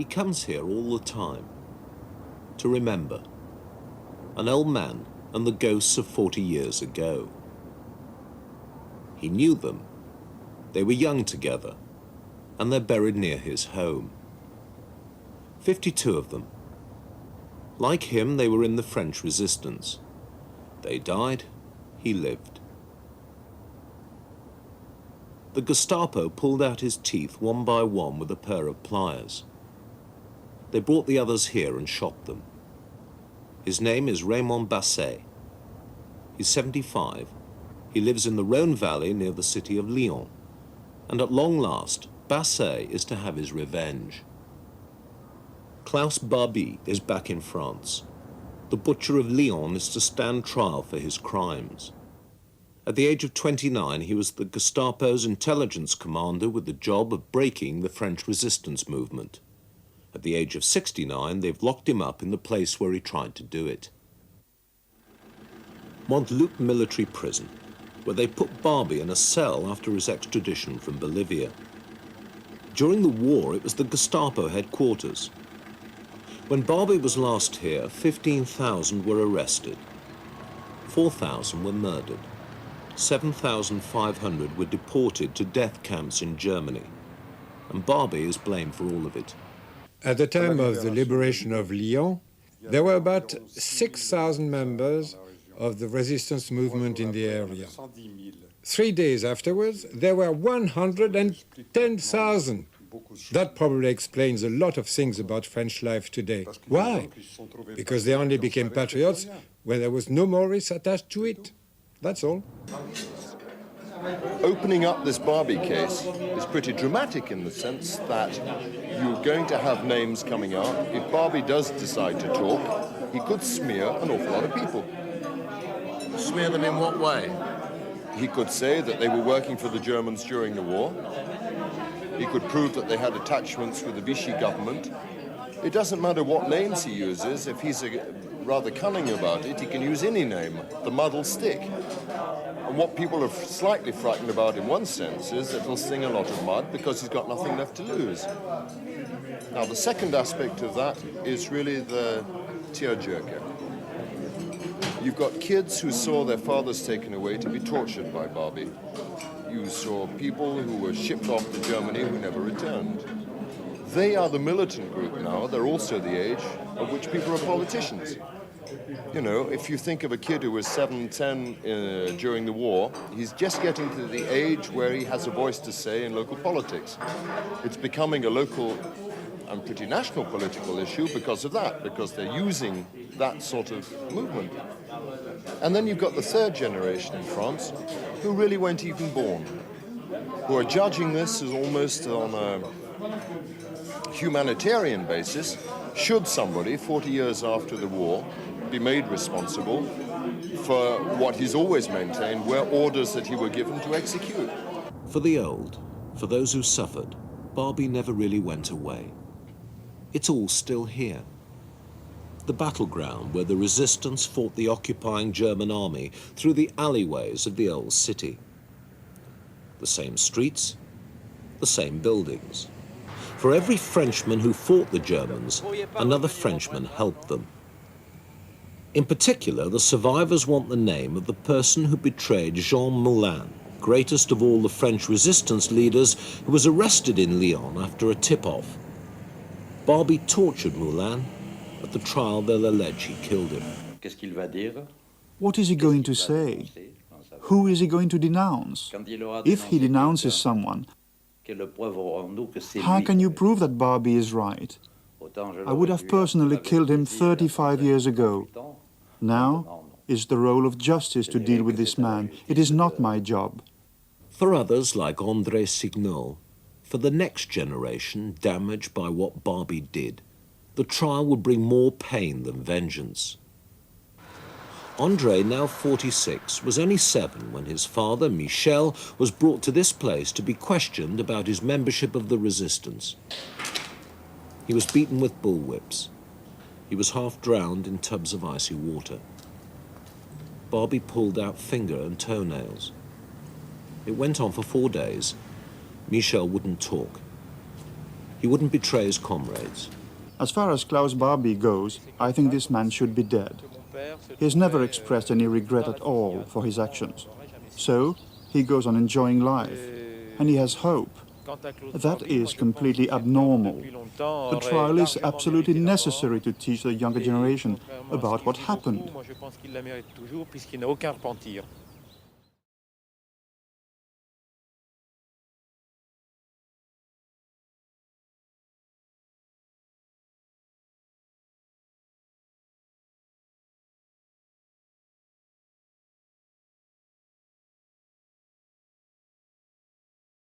He comes here all the time to remember an old man and the ghosts of 40 years ago. He knew them. They were young together, and they're buried near his home. 52 of them. Like him, they were in the French resistance. They died, he lived. The Gestapo pulled out his teeth one by one with a pair of pliers. They brought the others here and shot them. His name is Raymond Basset. He's 75. He lives in the Rhone Valley near the city of Lyon. And at long last, Basset is to have his revenge. Klaus Barbie is back in France. The butcher of Lyon is to stand trial for his crimes. At the age of 29, he was the Gestapo's intelligence commander with the job of breaking the French resistance movement. At the age of 69, they've locked him up in the place where he tried to do it. Montluc military prison, where they put Barbie in a cell after his extradition from Bolivia. During the war, it was the Gestapo headquarters. When Barbie was last here, 15,000 were arrested. 4,000 were murdered. 7,500 were deported to death camps in Germany. And Barbie is blamed for all of it. At the time of the liberation of Lyon, there were about 6,000 members of the resistance movement in the area. 3 days afterwards, there were 110,000. That probably explains a lot of things about French life today. Why? Because they only became patriots when there was no more risk attached to it. That's all. Opening up this Barbie case is pretty dramatic in the sense that you're going to have names coming out. If Barbie does decide to talk, he could smear an awful lot of people. Smear them in what way? He could say that they were working for the Germans during the war. He could prove that they had attachments with the Vichy government. It doesn't matter what names he uses. If he's rather cunning about it, he can use any name. The mud will stick. And what people are slightly frightened about in one sense is that he'll sing a lot of mud because he's got nothing left to lose. Now, the second aspect of that is really the tearjerker. You've got kids who saw their fathers taken away to be tortured by Barbie. You saw people who were shipped off to Germany who never returned. They are the militant group now. They're also the age of which people are politicians. You know, if you think of a kid who was 7, 10 during the war, he's just getting to the age where he has a voice to say in local politics. It's becoming a local and pretty national political issue because of that, because they're using that sort of movement. And then you've got the third generation in France who really weren't even born, who are judging this as almost on a humanitarian basis. Should somebody, 40 years after the war, be made responsible for what he's always maintained were orders that he were given to execute? For the old, for those who suffered, Barbie never really went away. It's all still here. The battleground where the resistance fought the occupying German army through the alleyways of the old city. The same streets, the same buildings. For every Frenchman who fought the Germans, another Frenchman helped them. In particular, the survivors want the name of the person who betrayed Jean Moulin, greatest of all the French resistance leaders, who was arrested in Lyon after a tip-off. Barbie tortured Moulin. At the trial, they'll allege he killed him. What is he going to say? Who is he going to denounce? If he denounces someone, how can you prove that Barbie is right? I would have personally killed him 35 years ago. Now, it's the role of justice to deal with this man. It is not my job. For others, like André Signol, for the next generation damaged by what Barbie did, the trial would bring more pain than vengeance. André, now 46, was only 7 when his father, Michel, was brought to this place to be questioned about his membership of the resistance. He was beaten with bullwhips. He was half drowned in tubs of icy water. Barbie pulled out finger and toenails. It went on for 4 days. Michel wouldn't talk. He wouldn't betray his comrades. As far as Klaus Barbie goes, I think this man should be dead. He has never expressed any regret at all for his actions. So, he goes on enjoying life, and he has hope. That is completely abnormal. The trial is absolutely necessary to teach the younger generation about what happened.